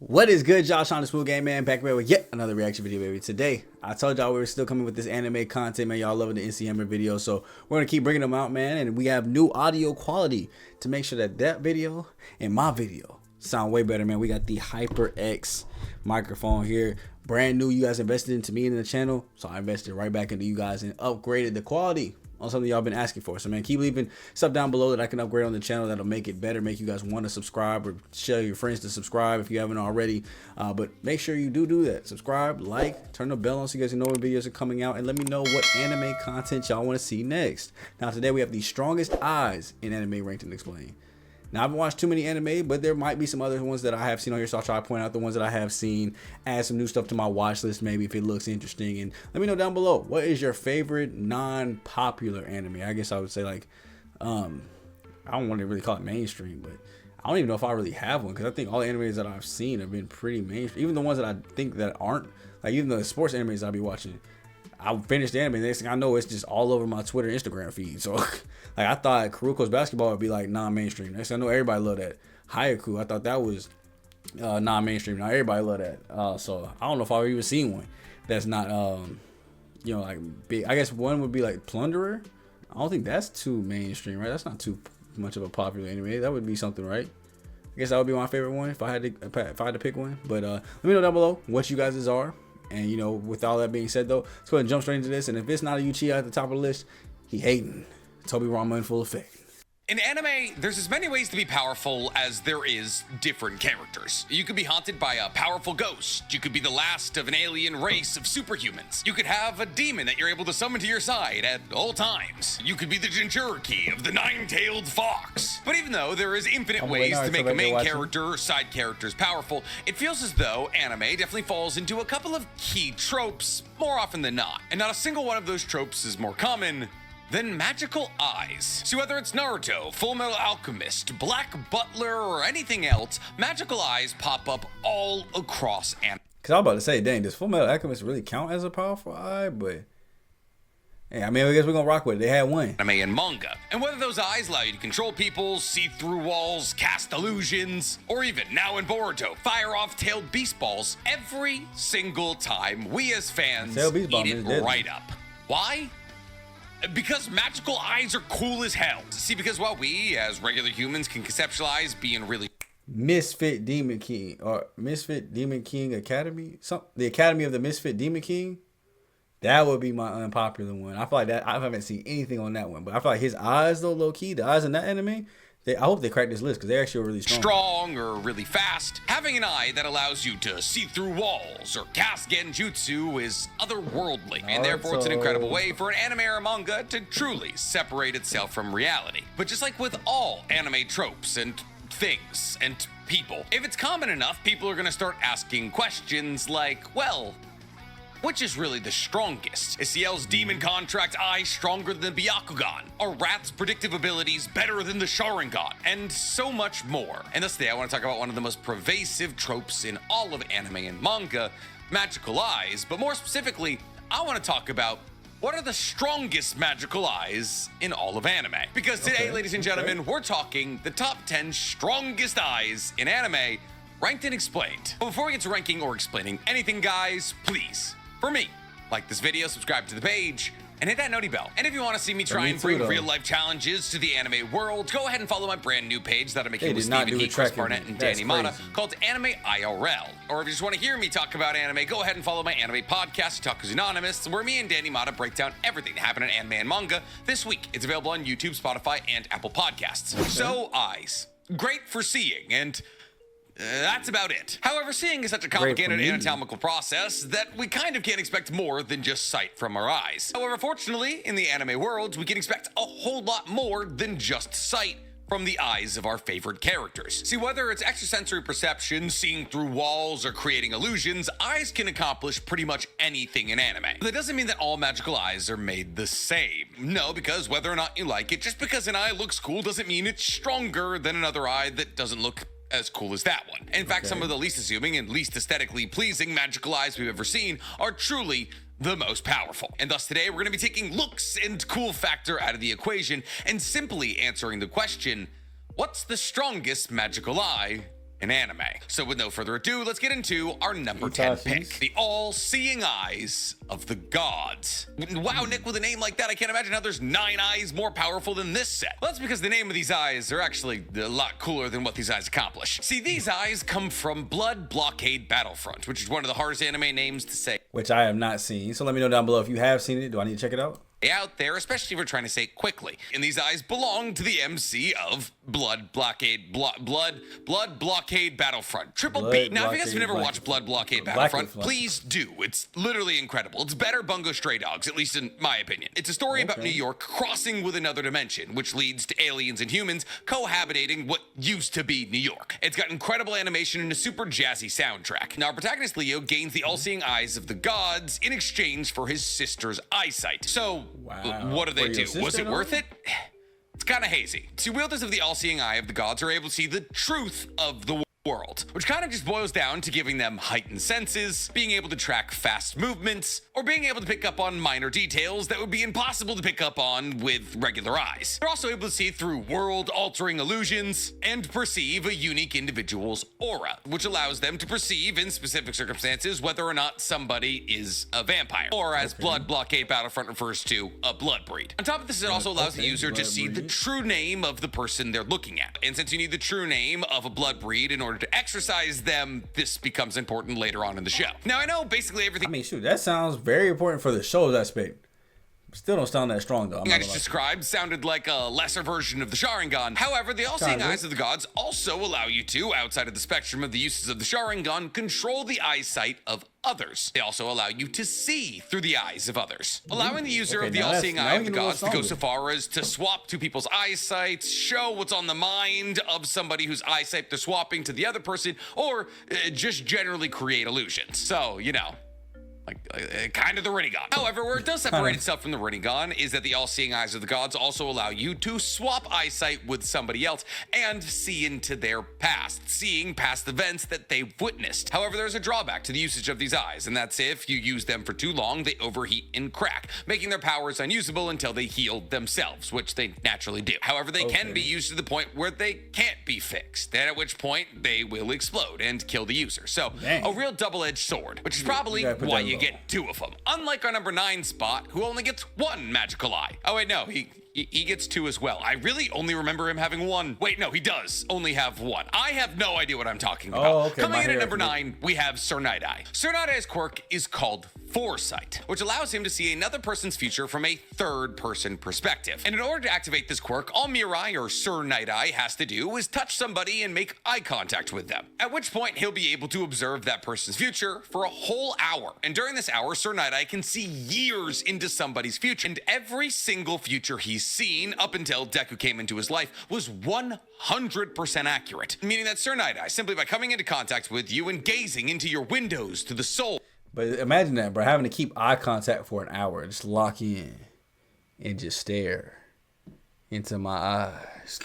What is good, y'all? Sean the Smooth Game Man back here with yet another reaction video, baby. Today, I told y'all we were still coming with this anime content, man. Y'all loving the NC Hammer video, so we're gonna keep bringing them out, man. And we have new audio quality to make sure that that video and my video sound way better, man. We got the HyperX microphone here, brand new. You guys invested into me and the channel, so I invested right back into you guys and upgraded the quality on something y'all been asking for. So man, keep leaving stuff down below that I can upgrade on the channel that'll make it better, make you guys want to subscribe or share your friends to subscribe if you haven't already. But make sure you do that. Subscribe, like, turn the bell on so you guys can know when videos are coming out, and let me know what anime content y'all want to see next. Now today we have the strongest eyes in anime ranked and explained. Now, I haven't watched too many anime, but there might be some other ones that I have seen on here, so I'll try to point out the ones that I have seen, add some new stuff to my watch list maybe if it looks interesting, and let me know down below, what is your favorite non-popular anime? I guess I would say, like, I don't want to really call it mainstream, but I don't even know if I really have one, because I think all the animes that I've seen have been pretty mainstream, even the ones that I think that aren't, like even the sports animes I'll be watching. I finished the anime, the next thing I know, it's just all over my Twitter, Instagram feed. So, like, I thought Kuroko's basketball would be like non-mainstream. Next thing I know, everybody loved that. Haiku, I thought that was non-mainstream. Now everybody loved that. So I don't know if I've even seen one that's not, you know, like big. I guess one would be like Plunderer. I don't think that's too mainstream, right? That's not too much of a popular anime. That would be something, right? I guess that would be my favorite one if I had to pick one. But let me know down below what you guys' are. And, you know, with all that being said, though, let's go ahead and jump straight into this. And if it's not a Uchiha at the top of the list, he hating. Toby Rama in full effect. In anime, there's as many ways to be powerful as there is different characters. You could be haunted by a powerful ghost. You could be the last of an alien race of superhumans. You could have a demon that you're able to summon to your side at all times. You could be the Jinchuriki of the nine-tailed fox. But even though there is infinite ways to make a main character or side characters powerful, it feels as though anime definitely falls into a couple of key tropes more often than not. And not a single one of those tropes is more common than magical eyes. So whether it's Naruto, Full Metal Alchemist, Black Butler, or anything else, magical eyes pop up all across anime. Cause I was about to say, dang, does Full Metal Alchemist really count as a powerful eye? But hey, I mean, I guess we're gonna rock with it. They had one. Anime and manga. And whether those eyes allow you to control people, see through walls, cast illusions, or even now in Boruto, fire off tailed beast balls, every single time we as fans eat it right up. Why? Because magical eyes are cool as hell. See, because while we, as regular humans, can conceptualize being really Misfit Demon King, or Misfit Demon King Academy, the Academy of the Misfit Demon King, that would be my unpopular one. I feel like that I haven't seen anything on that one, but I feel like his eyes, though, low key, the eyes in that anime, I hope they crack this list because they actually are really strong or really fast. Having an eye that allows you to see through walls or cast genjutsu is otherworldly, and therefore it's an incredible way for an anime or a manga to truly separate itself from reality. But just like with all anime tropes and things and people, if it's common enough, people are going to start asking questions like, well, which is really the strongest? Is Ciel's demon contract eye stronger than the Byakugan? Are Rath's predictive abilities better than the Sharingan? And so much more. And thus today I want to talk about one of the most pervasive tropes in all of anime and manga, magical eyes. But more specifically, I want to talk about what are the strongest magical eyes in all of anime. Because today, ladies and gentlemen, we're talking the top 10 strongest eyes in anime, ranked and explained. But before we get to ranking or explaining anything, guys, please, for me, like this video, subscribe to the page, and hit that noti bell. And if you want to see me try and bring real-life challenges to the anime world, go ahead and follow my brand new page that I'm making with Steven He, Chris Barnett, and Danny Mata called Anime IRL. Or if you just want to hear me talk about anime, go ahead and follow my anime podcast, Otaku's Anonymous, where me and Danny Mata break down everything that happened in anime and manga this week. It's available on YouTube, Spotify, and Apple Podcasts. So, eyes. Great for seeing, and that's about it. However, seeing is such a complicated anatomical process that we kind of can't expect more than just sight from our eyes. However, fortunately, in the anime world, we can expect a whole lot more than just sight from the eyes of our favorite characters. See, whether it's extrasensory perception, seeing through walls, or creating illusions, eyes can accomplish pretty much anything in anime. But that doesn't mean that all magical eyes are made the same. No, because whether or not you like it, just because an eye looks cool doesn't mean it's stronger than another eye that doesn't look as cool as that one. In fact, some of the least assuming and least aesthetically pleasing magical eyes we've ever seen are truly the most powerful. And thus today we're going to be taking looks and cool factor out of the equation and simply answering the question, what's the strongest magical eye in anime. So with no further ado, let's get into our number 10 pick, the all-seeing eyes of the gods. Wow, Nick, with a name like that, I can't imagine how there's 9 eyes more powerful than this set. Well, that's because the name of these eyes are actually a lot cooler than what these eyes accomplish. See, these eyes come from Blood Blockade Battlefront, which is one of the hardest anime names to say. Which I have not seen. So let me know down below if you have seen it. Do I need to check it out? Out there, especially if we're trying to say it quickly. And these eyes belong to the MC of Blood Blockade Battlefront. Triple B. Now, if you guys have never watched Blood Blockade Battlefront, please do. It's literally incredible. It's better Bungo Stray Dogs, at least in my opinion. It's a story about New York crossing with another dimension, which leads to aliens and humans cohabitating what used to be New York. It's got incredible animation and a super jazzy soundtrack. Now, our protagonist Leo gains the all-seeing eyes of the gods in exchange for his sister's eyesight. So, what do they do? Was it worth it? It's kind of hazy. See, wielders of the all-seeing eye of the gods are able to see the truth of the world, which kind of just boils down to giving them heightened senses, being able to track fast movements, or being able to pick up on minor details that would be impossible to pick up on with regular eyes. They're also able to see through world-altering illusions and perceive a unique individual's aura, which allows them to perceive in specific circumstances whether or not somebody is a vampire, or as Blood Blockade Battlefront refers to, a blood breed. On top of this, it also allows the user to see the true name of the person they're looking at. And since you need the true name of a blood breed in order to exercise them, this becomes important later on in the show. Now, I know basically everything. I mean, shoot, that sounds very important for the show's aspect. Still don't sound that strong, though. I just described sounded like a lesser version of the Sharingan. However, the all-seeing eyes of the gods also allow you to, outside of the spectrum of the uses of the Sharingan, control the eyesight of others. They also allow you to see through the eyes of others, allowing the user of the all-seeing eye of the gods to go so far as to swap two people's eyesight, show what's on the mind of somebody whose eyesight they're swapping to the other person, or just generally create illusions. So, you know, like kind of the Rinnegan. However, where it does separate itself from the Rinnegan is that the all-seeing eyes of the gods also allow you to swap eyesight with somebody else and see into their past, seeing past events that they've witnessed. However, there's a drawback to the usage of these eyes, and that's if you use them for too long, they overheat and crack, making their powers unusable until they heal themselves, which they naturally do. However, they can be used to the point where they can't be fixed, and at which point they will explode and kill the user. So, a real double-edged sword, which is probably why you get 2 of them. Unlike our number 9 spot, who only gets 1 magical eye. Oh wait, no, he gets 2 as well. I really only remember him having 1. Wait, no, he does only have 1. I have no idea what I'm talking about. Coming in at number 9, we have Sir Night-Eye. Sir Night-Eye's quirk is called Foresight, which allows him to see another person's future from a third-person perspective. And in order to activate this quirk, all Mirai or Sir Night-Eye has to do is touch somebody and make eye contact with them, at which point he'll be able to observe that person's future for a whole hour. And during this hour, Sir Night-Eye can see years into somebody's future, and every single future he's seen up until Deku came into his life was 100% accurate, meaning that Sir Night-Eye, simply by coming into contact with you and gazing into your windows to the soul. But imagine that, bro, having to keep eye contact for an hour, just lock in and just stare into my eyes,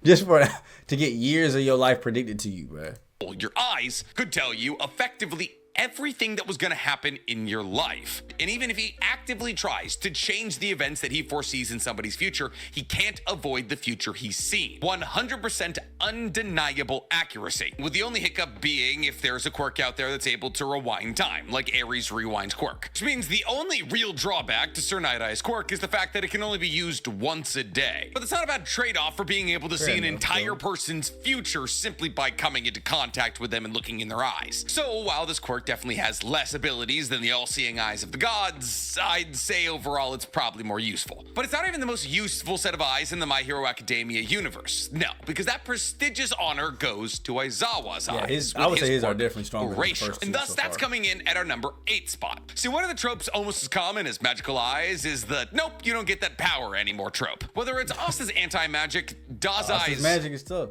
just to get years of your life predicted to you, bro. Your eyes could tell you effectively everything that was going to happen in your life. And even if he actively tries to change the events that he foresees in somebody's future, he can't avoid the future he's seen. 100% undeniable accuracy, with the only hiccup being if there's a quirk out there that's able to rewind time, like Ares Rewind's quirk. Which means the only real drawback to Sir Night-Eye's quirk is the fact that it can only be used once a day. But it's not a bad trade-off for being able to see an entire person's future simply by coming into contact with them and looking in their eyes. So while this quirk definitely has less abilities than the all-seeing eyes of the gods, I'd say overall it's probably more useful. But it's not even the most useful set of eyes in the My Hero Academia universe. No, because that prestigious honor goes to Aizawa's eyes. I would say his are definitely stronger than the first two and thus that's coming in at our number 8 spot. See, one of the tropes almost as common as magical eyes is the nope, you don't get that power anymore trope. Whether it's Asta's anti-magic, Da's eyes. Asta's magic is tough.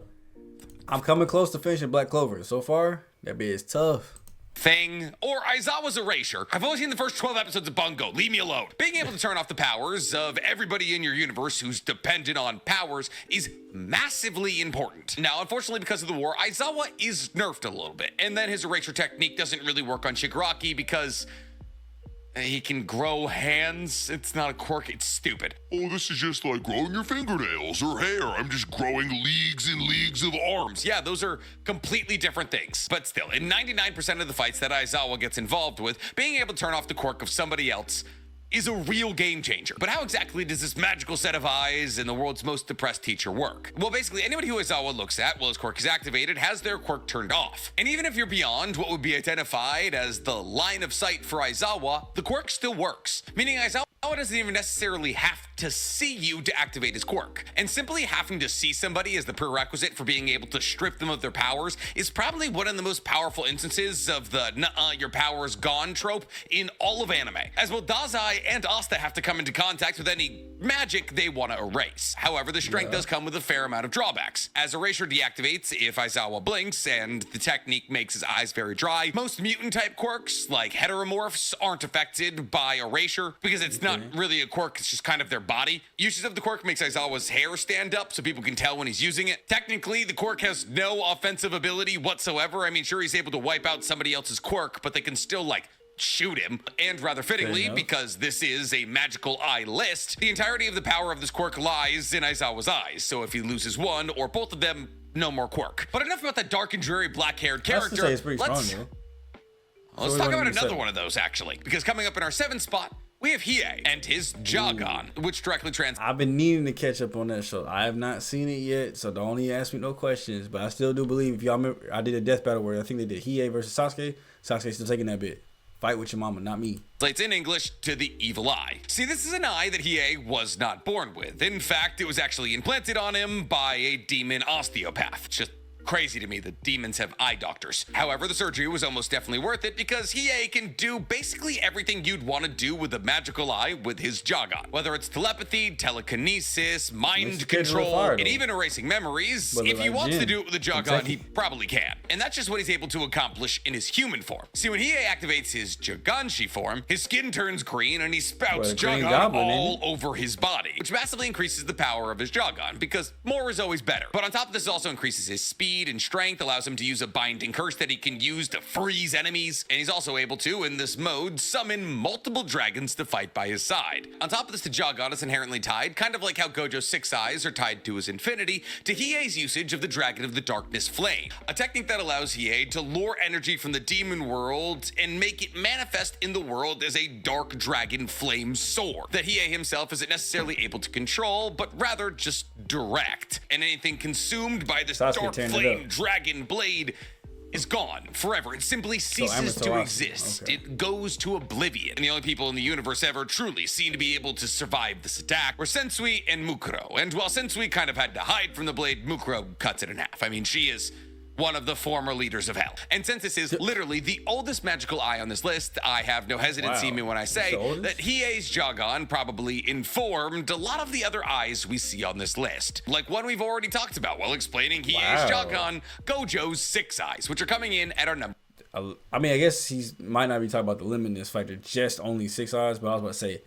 I'm coming close to finishing Black Clover. So far, that bit is tough. Thing, or Aizawa's erasure. I've only seen the first 12 episodes of Bungo. Leave me alone. Being able to turn off the powers of everybody in your universe who's dependent on powers is massively important. Now, unfortunately, because of the war, Aizawa is nerfed a little bit, and then his erasure technique doesn't really work on Shigaraki because He can grow hands. It's not a quirk. It's stupid. Oh, this is just like growing your fingernails or hair. I'm just growing leagues and leagues of arms. Yeah, those are completely different things. But still, in 99% of the fights that Aizawa gets involved with, being able to turn off the quirk of somebody else is a real game changer. But how exactly does this magical set of eyes in the world's most depressed teacher work? Well, basically, anybody who Aizawa looks at while his quirk is activated has their quirk turned off. And even if you're beyond what would be identified as the line of sight for Aizawa, the quirk still works, meaning Aizawa doesn't even necessarily have to see you to activate his quirk. And simply having to see somebody as the prerequisite for being able to strip them of their powers is probably one of the most powerful instances of the "nuh-uh, your power's gone" trope in all of anime. As both Dazai and Asta have to come into contact with any magic they want to erase. However, the strength does come with a fair amount of drawbacks. As Erasure deactivates if Aizawa blinks, and the technique makes his eyes very dry. Most mutant-type quirks, like heteromorphs, aren't affected by Erasure because it's not really a quirk, it's just kind of their body. Uses of the quirk makes Aizawa's hair stand up so people can tell when he's using it. Technically, the quirk has no offensive ability whatsoever. I mean, sure, he's able to wipe out somebody else's quirk, but they can still, like, shoot him. And rather fittingly, because this is a magical eye list, the entirety of the power of this quirk lies in Aizawa's eyes. So if he loses one or both of them, no more quirk. But enough about that dark and dreary black-haired character. Let's talk about another one of those, actually, because coming up in our 7th spot, we have Hiei and his Jagan, which directly I've been needing to catch up on that show. I have not seen it yet, so don't even ask me no questions. But I still do believe, if y'all remember, I did a death battle where I think they did Hiei versus Sasuke. Sasuke's still taking that bit. Fight with your mama, not me. Translates in English to the evil eye. See, this is an eye that Hiei was not born with. In fact, it was actually implanted on him by a demon osteopath. Just crazy to me that demons have eye doctors. However, the surgery was almost definitely worth it because Hiei can do basically everything you'd want to do with a magical eye with his Jagan. Whether it's telepathy, telekinesis, mind control, and even erasing memories. If he wants to do it with a Jagan, he probably can. And that's just what he's able to accomplish in his human form. See, when Hiei activates his Jaganshi form, his skin turns green and he spouts Jagan all over his body, which massively increases the power of his Jagan because more is always better. But on top of this, it also increases his speed and strength, allows him to use a binding curse that he can use to freeze enemies, and he's also able to, in this mode, summon multiple dragons to fight by his side. On top of this, the Jagan is inherently tied, kind of like how Gojo's 6 eyes are tied to his infinity, to Hiei's usage of the Dragon of the Darkness Flame, a technique that allows Hiei to lure energy from the demon world and make it manifest in the world as a dark dragon flame sword that Hiei himself isn't necessarily able to control, but rather just direct. And anything consumed by this dark flame dragon blade is gone forever. It simply ceases to exist. It goes to oblivion. And the only people in the universe ever truly seen to be able to survive this attack were Sensui and Mukuro. And while Sensui kind of had to hide from the blade, Mukuro cuts it in half. I mean, she is one of the former leaders of hell. And since this is literally the oldest magical eye on this list, I have no hesitancy when I say that Hiei's Jagan probably informed a lot of the other eyes we see on this list. Like one we've already talked about while explaining Hiei's Jagan, Gojo's 6 eyes, which are coming in at our number. I mean, I guess he might not be talking about the limitless factor, just only 6 eyes, but I was about to say,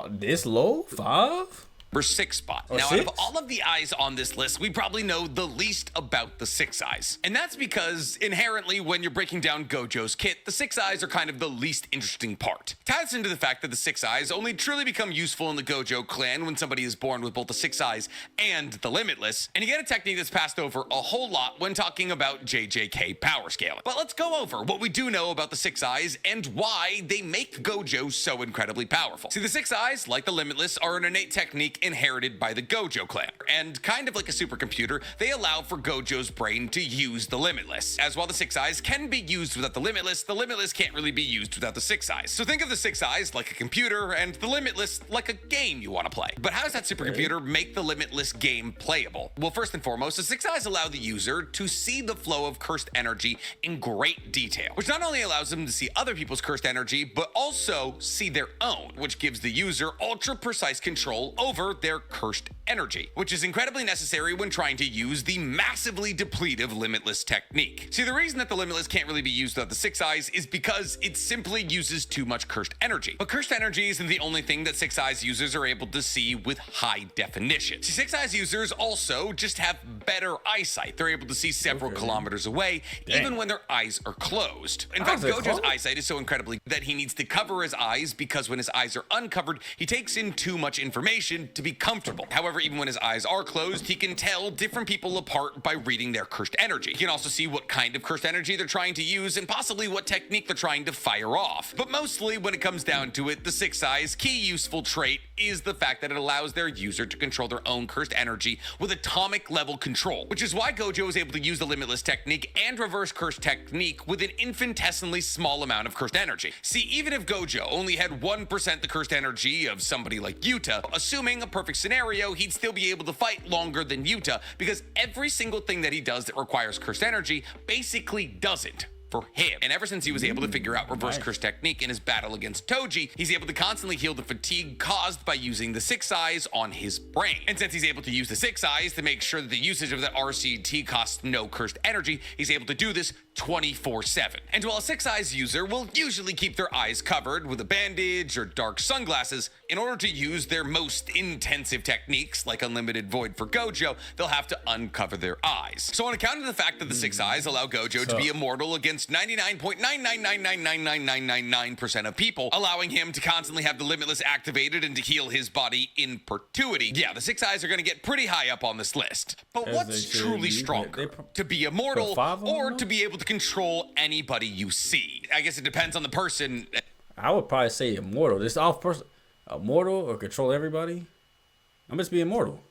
this low? 5? 6 spot. Now, out of all of the eyes on this list, we probably know the least about the 6 eyes. And that's because inherently, when you're breaking down Gojo's kit, the 6 eyes are kind of the least interesting part. Ties into the fact that the 6 eyes only truly become useful in the Gojo clan when somebody is born with both the 6 eyes and the limitless. And you get a technique that's passed over a whole lot when talking about JJK power scaling. But let's go over what we do know about the 6 eyes and why they make Gojo so incredibly powerful. See, the 6 eyes, like the limitless, are an innate technique inherited by the Gojo clan, and kind of like a supercomputer, they allow for Gojo's brain to use the limitless. As while the 6 eyes can be used without the limitless can't really be used without the 6 eyes. So think of the 6 eyes like a computer and the limitless like a game you want to play. But how does that supercomputer make the limitless game playable? Well, first and foremost, the 6 eyes allow the user to see the flow of cursed energy in great detail, which not only allows them to see other people's cursed energy, but also see their own, which gives the user ultra precise control over their cursed energy, which is incredibly necessary when trying to use the massively depletive Limitless technique. See, the reason that the Limitless can't really be used without the Six Eyes is because it simply uses too much cursed energy. But cursed energy isn't the only thing that Six Eyes users are able to see with high definition. See, Six Eyes users also just have better eyesight. They're able to see several kilometers away, even when their eyes are closed. In fact, Gojo's eyesight is so incredibly that he needs to cover his eyes because when his eyes are uncovered, he takes in too much information to be comfortable. However, even when his eyes are closed, he can tell different people apart by reading their cursed energy. He can also see what kind of cursed energy they're trying to use and possibly what technique they're trying to fire off. But mostly, when it comes down to it, the Six Eyes' key useful trait is the fact that it allows their user to control their own cursed energy with atomic level control, which is why Gojo is able to use the Limitless technique and reverse curse technique with an infinitesimally small amount of cursed energy. See, even if Gojo only had 1% the cursed energy of somebody like Yuta, assuming a perfect scenario, he'd still be able to fight longer than Yuta because every single thing that he does that requires cursed energy basically doesn't for him. And ever since he was able to figure out reverse curse technique in his battle against Toji, he's able to constantly heal the fatigue caused by using the Six Eyes on his brain. And since he's able to use the Six Eyes to make sure that the usage of the RCT costs no cursed energy, he's able to do this 24/7. And while a Six Eyes user will usually keep their eyes covered with a bandage or dark sunglasses, in order to use their most intensive techniques like Unlimited Void for Gojo, they'll have to uncover their eyes. So on account of the fact that the Six Eyes allow Gojo to be immortal against 99.9999999% of people, allowing him to constantly have the Limitless activated and to heal his body in perpetuity, yeah, the Six Eyes are going to get pretty high up on this list. But what's truly stronger? To be immortal or to be able to control anybody you see? I guess it depends on the person. I would probably say immortal. Just off person, immortal or control everybody. I'm just be immortal.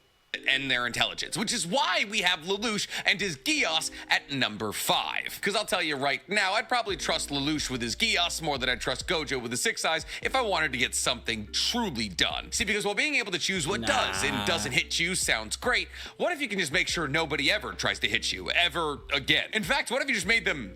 And their intelligence, which is why we have Lelouch and his Geass at number 5. Because I'll tell you right now, I'd probably trust Lelouch with his Geass more than I'd trust Gojo with his Six Eyes if I wanted to get something truly done. See, because while being able to choose what does and doesn't hit you sounds great, what if you can just make sure nobody ever tries to hit you ever again? In fact, what if you just made them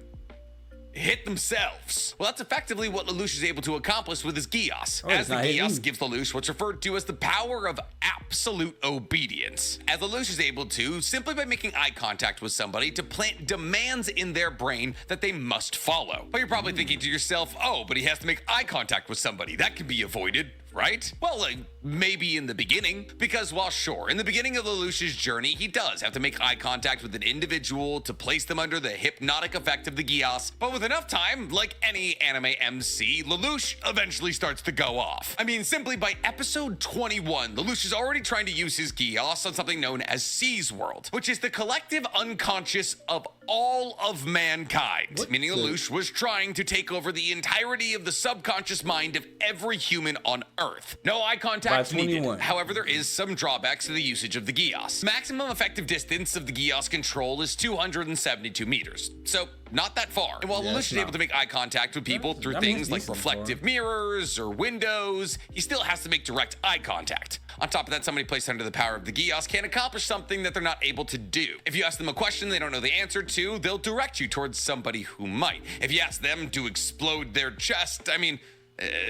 hit themselves? Well, that's effectively what Lelouch is able to accomplish with his Geass, as the Geass gives Lelouch what's referred to as the power of absolute obedience, as Lelouch is able to, simply by making eye contact with somebody, to plant demands in their brain that they must follow. But you're probably thinking to yourself, oh, but he has to make eye contact with somebody. That can be avoided, right? Well, maybe in the beginning, because while sure, in the beginning of Lelouch's journey, he does have to make eye contact with an individual to place them under the hypnotic effect of the Geass, but with enough time, like any anime MC, Lelouch eventually starts to go off. I mean, simply by episode 21, Lelouch is already trying to use his Geass on something known as C's World, which is the collective unconscious of all of mankind, meaning Lelouch was trying to take over the entirety of the subconscious mind of every human on Earth. No eye contact needed. However, there is some drawbacks to the usage of the Geass. Maximum effective distance of the Geass control is 272 meters, so not that far. And while Lelouch is able to make eye contact with people through things like reflective mirrors or windows, he still has to make direct eye contact. On top of that, somebody placed under the power of the Geass can accomplish something that they're not able to do. If you ask them a question they don't know the answer to, they'll direct you towards somebody who might. If you ask them to explode their chest, I mean,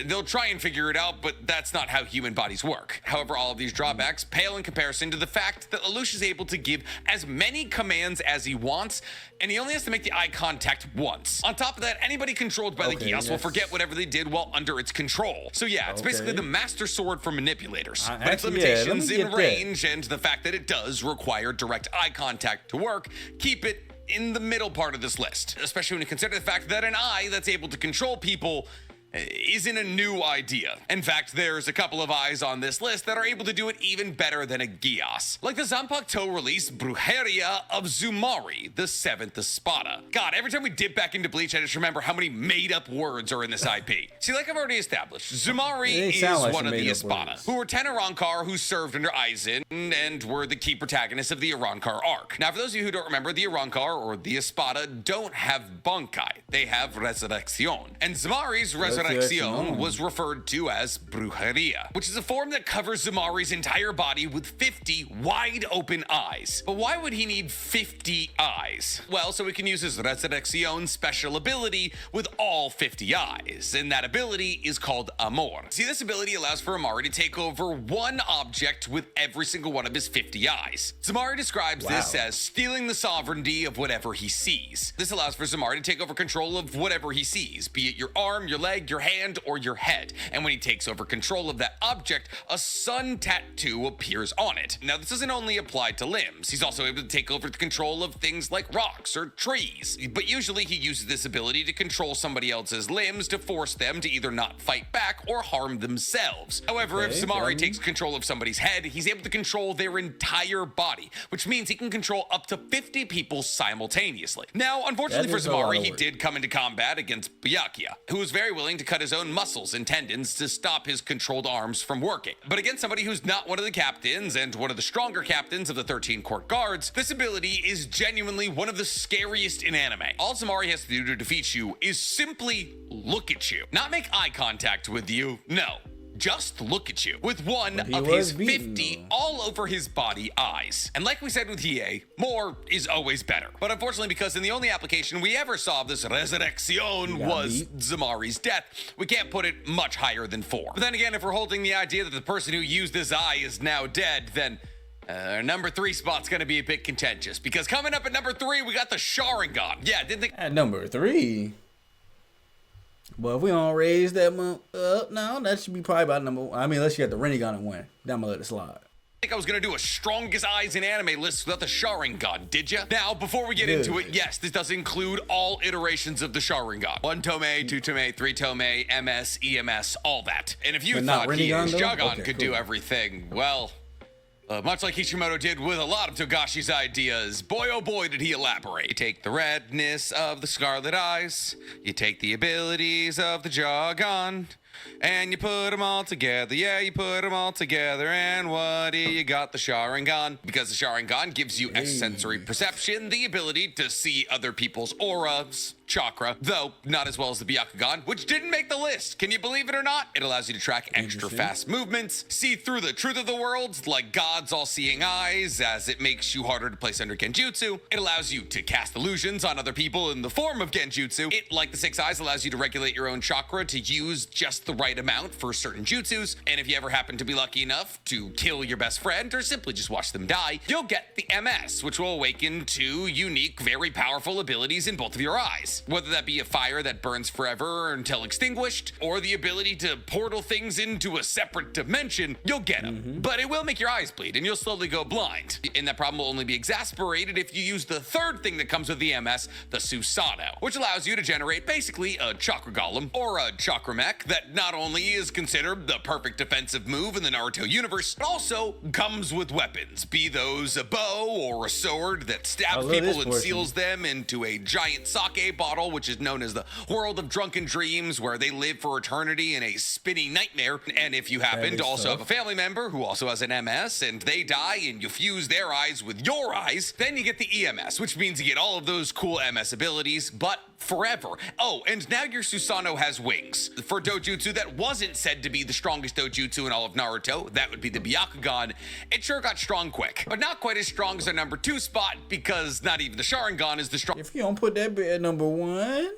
they'll try and figure it out, but that's not how human bodies work. However, all of these drawbacks pale in comparison to the fact that Lelouch is able to give as many commands as he wants, and he only has to make the eye contact once. On top of that, anybody controlled by the Geass will forget whatever they did while under its control. So yeah, it's basically the master sword for manipulators. But its limitations in range and the fact that it does require direct eye contact to work keep it in the middle part of this list, especially when you consider the fact that an eye that's able to control people isn't a new idea. In fact, there's a couple of eyes on this list that are able to do it even better than a Geass. Like the Zanpakuto release Brujeria of Zumari, the 7th Espada. God, every time we dip back into Bleach, I just remember how many made-up words are in this IP. See, like I've already established, Zumari is like one of the Espada, who were 10 Arrancar who served under Aizen and were the key protagonists of the Arrancar arc. Now, for those of you who don't remember, the Arrancar, or the Espada, don't have Bankai. They have Resurrección. And Zumari's Resurrection Resurrección was referred to as Brujeria, which is a form that covers Zamari's entire body with 50 wide open eyes. But why would he need 50 eyes? Well, so he can use his Resurrección special ability with all 50 eyes, and that ability is called Amor. See, this ability allows for Amari to take over one object with every single one of his 50 eyes. Zamari describes this as stealing the sovereignty of whatever he sees. This allows for Zamari to take over control of whatever he sees, be it your arm, your leg, your hand, or your head. And when he takes over control of that object, a sun tattoo appears on it. Now, this doesn't only apply to limbs. He's also able to take over the control of things like rocks or trees. But usually he uses this ability to control somebody else's limbs to force them to either not fight back or harm themselves. However, if Zamari takes control of somebody's head, he's able to control their entire body, which means he can control up to 50 people simultaneously. Now, unfortunately for Zamari, he did come into combat against Byakuya, who was very willing to cut his own muscles and tendons to stop his controlled arms from working. But against somebody who's not one of the captains and one of the stronger captains of the 13 court guards, this ability is genuinely one of the scariest in anime. All Zamari has to do to defeat you is simply look at you. Not make eye contact with you, no. Just look at you with one of his 50 all over his body eyes. And like we said with Hiei, more is always better. But unfortunately, because in the only application we ever saw of this Resurrección was Zamari's death, we can't put it much higher than 4. But then again, if we're holding the idea that the person who used this eye is now dead, then number 3 spot's gonna be a bit contentious. Because coming up at number 3, we got the Sharingan. Yeah, didn't they? At number 3? Well, if we don't raise that one up now, that should be probably about number 1. I mean, unless you got the Rinnegan and win. Then I'm gonna let it slide. I think I was gonna do a strongest eyes in anime list without the Sharingan, did ya? Now, before we get into it, yes, this does include all iterations of the Sharingan. 1 Tomei, 2 Tomei, 3 Tomei, MS, EMS, all that. And if you thought Sharingan could do everything, well, much like Kishimoto did with a lot of Togashi's ideas, boy oh boy did he elaborate. You take the redness of the scarlet eyes, you take the abilities of the Jargon, and you put them all together. Yeah, you put them all together, and what do you got? The Sharingan. Because the Sharingan gives you extrasensory perception, the ability to see other people's auras, chakra, though not as well as the Byakugan, which didn't make the list. Can you believe it or not? It allows you to track extra fast movements, see through the truth of the world like God's all-seeing eyes, as it makes you harder to place under Genjutsu. It allows you to cast illusions on other people in the form of Genjutsu. It, like the 6 eyes, allows you to regulate your own chakra to use just the right amount for certain jutsus. And if you ever happen to be lucky enough to kill your best friend or simply just watch them die, you'll get the MS, which will awaken 2 unique, very powerful abilities in both of your eyes. Whether that be a fire that burns forever until extinguished, or the ability to portal things into a separate dimension, you'll get them. But it will make your eyes bleed, and you'll slowly go blind. And that problem will only be exacerbated if you use the 3rd thing that comes with the MS, the Susanoo, which allows you to generate basically a chakra golem, or a chakra mech, that not only is considered the perfect defensive move in the Naruto universe, but also comes with weapons, be those a bow or a sword that stabs people and seals them into a giant sake bottle, which is known as the world of drunken dreams, where they live for eternity in a spinning nightmare. And if you happen to also have a family member who also has an MS and they die and you fuse their eyes with your eyes, then you get the EMS, which means you get all of those cool MS abilities, but forever. Oh, and now your Susanoo has wings. For dojutsu that wasn't said to be the strongest dojutsu in all of Naruto, that would be the Byakugan, it sure got strong quick. But not quite as strong as our number 2 spot, because not even the Sharingan is the strongest. If you don't put that bit at number 1,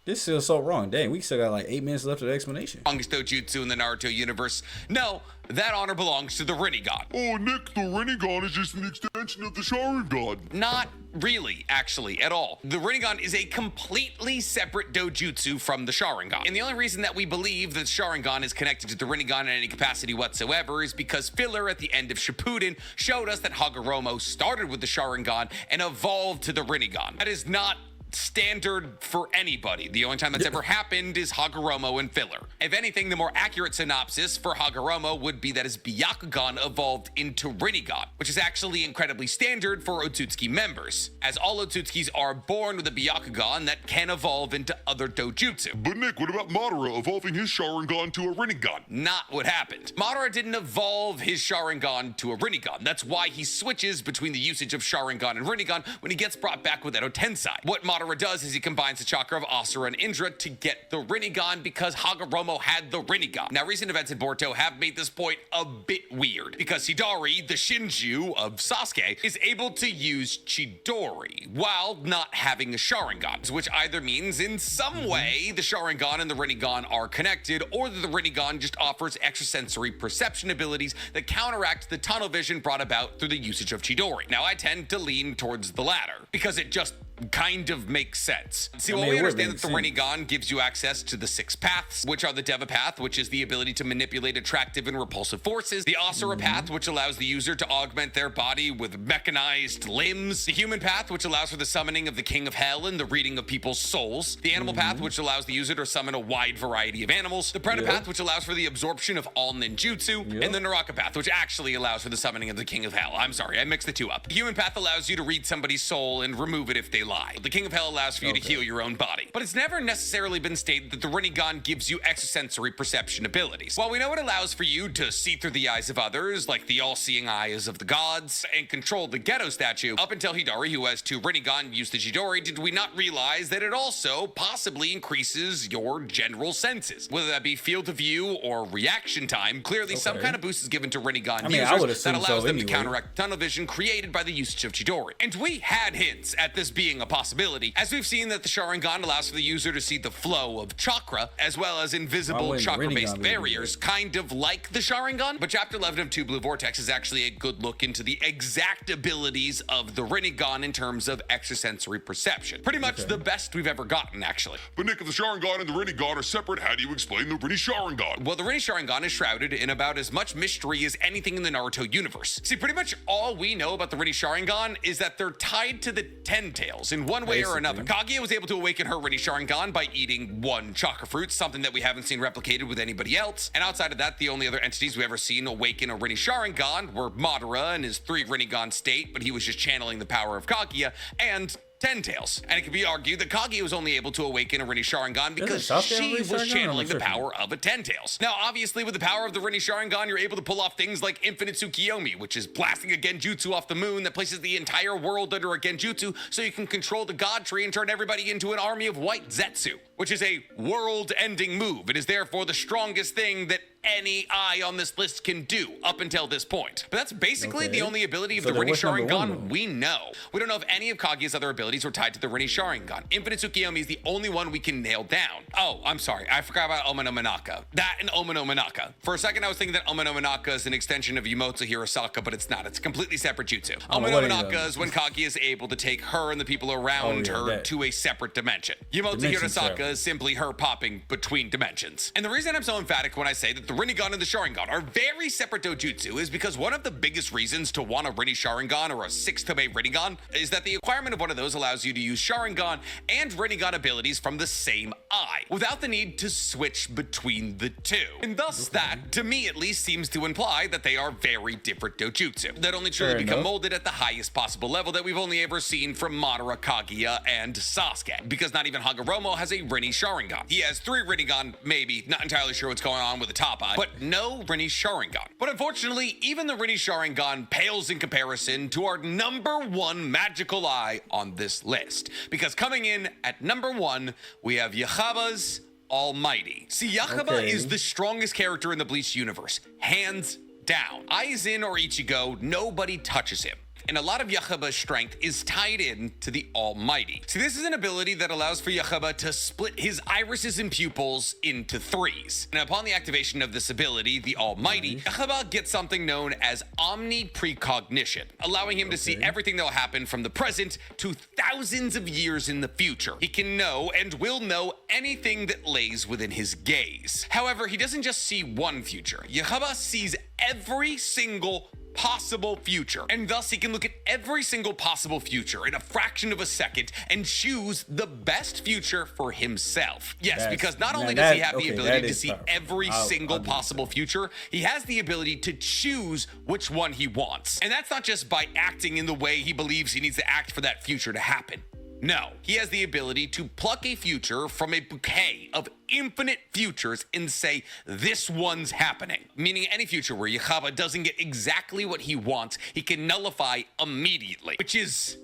this feels so wrong. Dang, we still got like 8 minutes left of the explanation. Strongest dojutsu in the Naruto universe. No, that honor belongs to the Rinnegan. Oh, Nick, the Rinnegan is just an extension of the Sharingan. Not really, actually, at all. The Rinnegan is a completely separate dojutsu from the Sharingan. And the only reason that we believe that Sharingan is connected to the Rinnegan in any capacity whatsoever is because filler at the end of Shippuden showed us that Hagoromo started with the Sharingan and evolved to the Rinnegan. That is not standard for anybody. The only time that's ever happened is Hagoromo and filler. If anything, the more accurate synopsis for Hagoromo would be that his Byakugan evolved into Rinnegan, which is actually incredibly standard for Otsutsuki members, as all Otsutsukis are born with a Byakugan that can evolve into other dojutsu. But Nick, what about Madara evolving his Sharingan to a Rinnegan? Not what happened. Madara didn't evolve his Sharingan to a Rinnegan. That's why he switches between the usage of Sharingan and Rinnegan when he gets brought back with Edo Tensei. What Madara Madara does is he combines the chakra of Asura and Indra to get the Rinnegan because Hagoromo had the Rinnegan. Now, recent events in Boruto have made this point a bit weird because Hidari, the Shinju of Sasuke, is able to use Chidori while not having a Sharingan, which either means in some way the Sharingan and the Rinnegan are connected, or that the Rinnegan just offers extrasensory perception abilities that counteract the tunnel vision brought about through the usage of Chidori. Now, I tend to lean towards the latter because it just kind of makes sense. See, while we understand that the Rinnegan gives you access to the 6 paths, which are the Deva path, which is the ability to manipulate attractive and repulsive forces, the Asura path, which allows the user to augment their body with mechanized limbs, the human path, which allows for the summoning of the King of Hell and the reading of people's souls, the animal path, which allows the user to summon a wide variety of animals, the Preta path, which allows for the absorption of all ninjutsu, and the Naraka path, which actually allows for the summoning of the King of Hell. I'm sorry, I mixed the two up. The human path allows you to read somebody's soul and remove it if they lie. The King of Hell allows for you to heal your own body. But it's never necessarily been stated that the Rinnegan gives you extrasensory perception abilities. While we know it allows for you to see through the eyes of others, like the all-seeing eyes of the gods, and control the Ghetto statue, up until Hidari, who has 2 Rinnegan, used the Chidori, did we not realize that it also possibly increases your general senses? Whether that be field of view or reaction time, clearly some kind of boost is given to Rinnegan users that allows them to counteract tunnel vision created by the usage of Chidori. And we had hints at this being a possibility, as we've seen that the Sharingan allows for the user to see the flow of chakra, as well as invisible chakra-based barriers, kind of like the Sharingan. But Chapter 11 of 2 Blue Vortex is actually a good look into the exact abilities of the Rinnegan in terms of extrasensory perception. Pretty much the best we've ever gotten, actually. But Nick, if the Sharingan and the Rinnegan are separate, how do you explain the Rinne Sharingan? Well, the Rinne Sharingan is shrouded in about as much mystery as anything in the Naruto universe. See, pretty much all we know about the Rinne Sharingan is that they're tied to the Ten Tails in one way or another. Kaguya was able to awaken her Rinne Sharingan by eating 1 chakra fruit, something that we haven't seen replicated with anybody else. And outside of that, the only other entities we ever seen awaken a Rinne Sharingan were Madara and his 3 Rinnegan state, but he was just channeling the power of Kaguya, and Ten Tails. And it can be argued that Kaguya was only able to awaken a Rinne Sharingan because she was channeling the power of a Ten Tails. Now, obviously, with the power of the Rinne Sharingan, you're able to pull off things like Infinite Tsukiyomi, which is blasting a Genjutsu off the moon that places the entire world under a Genjutsu so you can control the God Tree and turn everybody into an army of white Zetsu, which is a world-ending move. It is therefore the strongest thing that any eye on this list can do up until this point. But that's basically the only ability of the Rinne Sharingan we know. We don't know if any of Kaguya's other abilities were tied to the Rinne Sharingan. Infinite Tsukiyomi is the only one we can nail down. Oh, I'm sorry. I forgot about Oma no Manaka. That and Oma no Manaka. For a second, I was thinking that Oma no Manaka is an extension of Yumotsu Hirosaka, but it's not. It's a completely separate jutsu. Oma no Manaka is when Kaguya is able to take her and the people around her to a separate dimension. Yumotsu Hirosaka is simply her popping between dimensions. And the reason I'm so emphatic when I say that the Rinnegan and the Sharingan are very separate dojutsu is because one of the biggest reasons to want a Rinne Sharingan or a 6-Tomei Rinnegan is that the acquirement of one of those allows you to use Sharingan and Rinnegan abilities from the same eye without the need to switch between the two. And thus that, to me at least, seems to imply that they are very different dojutsu that only truly become molded at the highest possible level that we've only ever seen from Madara, Kaguya, and Sasuke, because not even Hagoromo has a Rinne Sharingan. He has 3 Rinnegan, maybe, not entirely sure what's going on with the top eye, but no Rinne Sharingan. But unfortunately, even the Rinne Sharingan pales in comparison to our #1 magical eye on this list. Because coming in at #1, we have Yahaba's Almighty. See, Yahaba is the strongest character in the Bleach universe, hands down. Aizen or Ichigo, nobody touches him. And a lot of Yahaba's strength is tied in to the Almighty. See, this is an ability that allows for Yahaba to split his irises and pupils into 3s. And upon the activation of this ability, the Almighty, Yahaba gets something known as omni-precognition, allowing him to see everything that will happen from the present to thousands of years in the future. He can know and will know anything that lays within his gaze. However, he doesn't just see one future. Yahaba sees every single possible future, and thus he can look at every single possible future in a fraction of a second and choose the best future for himself. Yes, because not only does he have the ability to see every single possible future, he has the ability to choose which one he wants. And that's not just by acting in the way he believes he needs to act for that future to happen. No, he has the ability to pluck a future from a bouquet of infinite futures and say, this one's happening. Meaning any future where Yahaba doesn't get exactly what he wants, he can nullify immediately, which is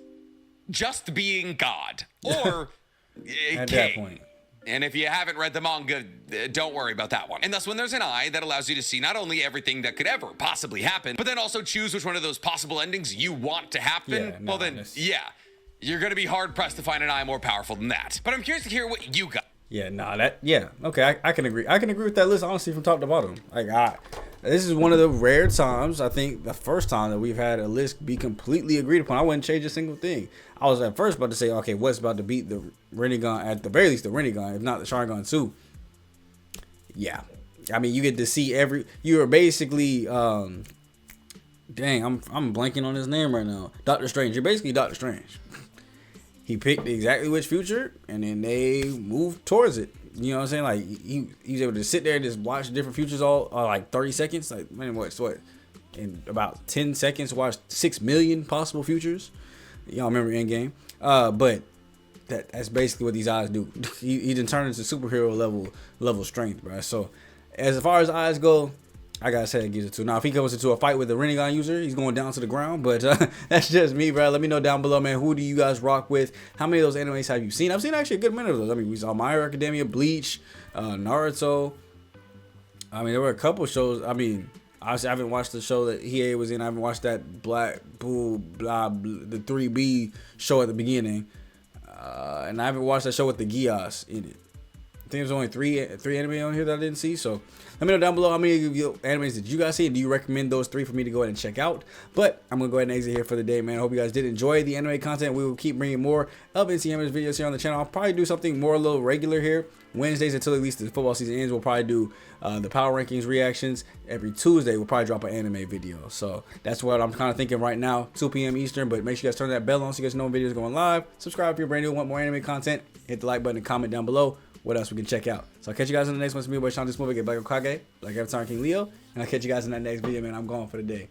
just being God. Or At King. that point. And if you haven't read the manga, don't worry about that one. And thus, when there's an eye that allows you to see not only everything that could ever possibly happen, but then also choose which one of those possible endings you want to happen, Yeah, well then, yeah, you're gonna be hard-pressed to find an eye more powerful than that. But I'm curious to hear what you got. Yeah, okay, I can agree. I can agree with that list, honestly, from top to bottom. This is one of the rare times, I think, the first time that we've had a list be completely agreed upon. I wouldn't change a single thing. I was at first about to say, okay, what's about to beat the Rinnegan, at the very least the Rinnegan, if not the Sharingan too. Yeah. I mean, you get to see you are basically, dang, I'm blanking on his name right now. Doctor Strange. You're basically Doctor Strange. He picked exactly which future, and then they moved towards it. You know what I'm saying? Like, he's able to sit there and just watch different futures all like 30 seconds. Like, man, what? In about 10 seconds, watch 6 million possible futures. Y'all remember Endgame? But that's basically what these eyes do. He done turned into superhero level strength, bro. So, as far as eyes go, I gotta say it gives it 2. Now, if he goes into a fight with a Rinnegan user, he's going down to the ground. But that's just me, bro. Let me know down below, man. Who do you guys rock with? How many of those animes have you seen? I've seen actually a good many of those. I mean, we saw My Hero Academia, Bleach, Naruto. I mean, there were a couple shows. I mean, obviously, I haven't watched the show that Hiei was in. I haven't watched that Black Bull, the 3B show at the beginning. And I haven't watched that show with the Gias in it. I think there's only three anime on here that I didn't see. So let me know down below how many of your animes did you guys see, and do you recommend those 3 for me to go ahead and check out? But I'm gonna go ahead and exit here for the day, man. I hope you guys did enjoy the anime content. We will keep bringing more of NCM's videos here on the channel. I'll probably do something more a little regular here. Wednesdays until at least the football season ends, we'll probably do the power rankings reactions. Every Tuesday we'll probably drop an anime video. So that's what I'm kind of thinking right now, 2 p.m. Eastern. But make sure you guys turn that bell on so you guys know when videos going live. Subscribe if you're brand new and want more anime content. Hit the like button and comment down below what else we can check out. So I'll catch you guys in the next one. It's me, boy Sean, this movie, get Black Okage, like Avatar King Leo. And I'll catch you guys in that next video, man. I'm going for the day.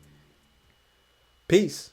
Peace.